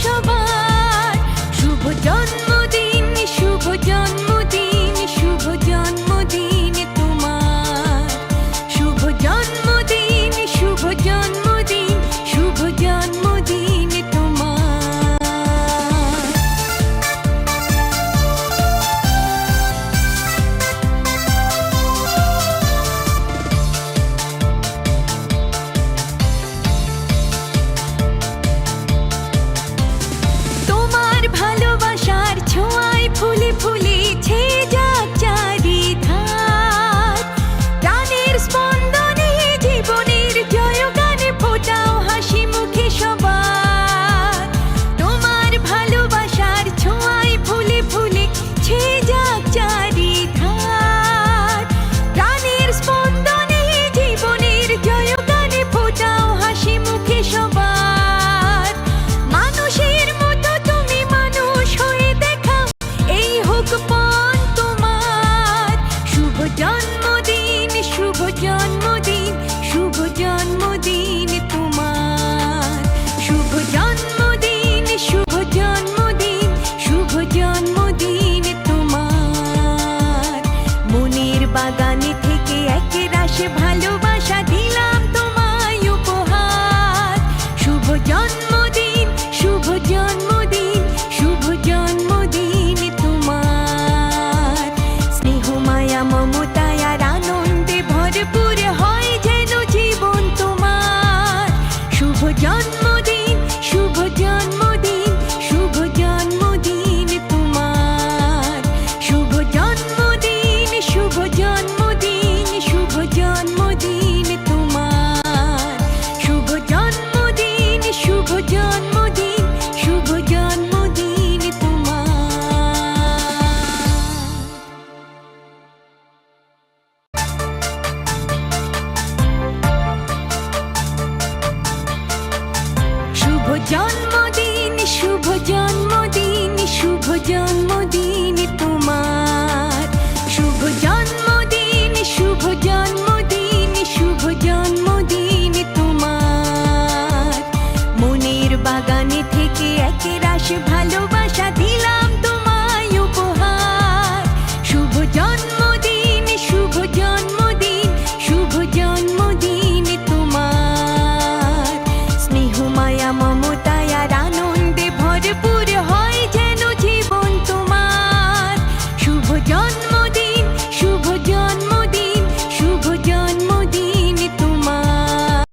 সবার। শুভ জন্মদিন, শুভ জন্মদিন, শুভ জন্মদিন তোমার। শুভ জন্মদিন, শুভ জন্মদিন, শুভ জন্মদিন তোমার। তোমার ভালোবাসার ছোঁয়ায় ফুলে ফুলেছে যাক চারিধার। প্রাণের স্পন্দনে জীবনের জয়গানে ফোটাও হাসি মুখে সবার। তোমার ভালোবাসার ছোঁয়ায় ফুলে ফুলেছে যাক চারিধার। প্রাণের স্পন্দনে জীবনের জয়গানে ফোটাও হাসি মুখে সবার। মানুষের মতো তুমি মানুষ হয়ে দেখাও, এই হোক পণ তোমার। শুভ জন্মদিন, শুভ জন্মদিন, শুভ জন্মদিন তোমার। শুভ জন্মদিন, শুভ জন্মদিন, শুভ জন্মদিন তোমার। মনের বাগানে থেকে একরাশ ভালোবাসা দিলাম তোমায় উপহার। শুভ জন্মদিন, শুভ জন্মদিন, শুভ জন্মদিন তোমার। স্নেহ মায়া মমতায় আর আনন্দে ভরপুর হয় যেন জীবন তোমার। শুভ জন্মদিন, শুভ জন্মদিন, শুভ জন্মদিন তোমার। শুভ জন্মদিন, শুভ জন্মদিন, শুভ জন্মদিন তোমার। শুভ জন্মদিন, শুভ জন্মদিন, শুভ জন্মদিন তোমার। শুভ জন্মদিন, শুভ জন্মদিন, শুভ জন্মদিন তোমার। শুভ জন্মদিন, শুভ জন্মদিন, শুভ জন্মদিন তোমার। মনের বাগানে থেকে একরাশ ভালো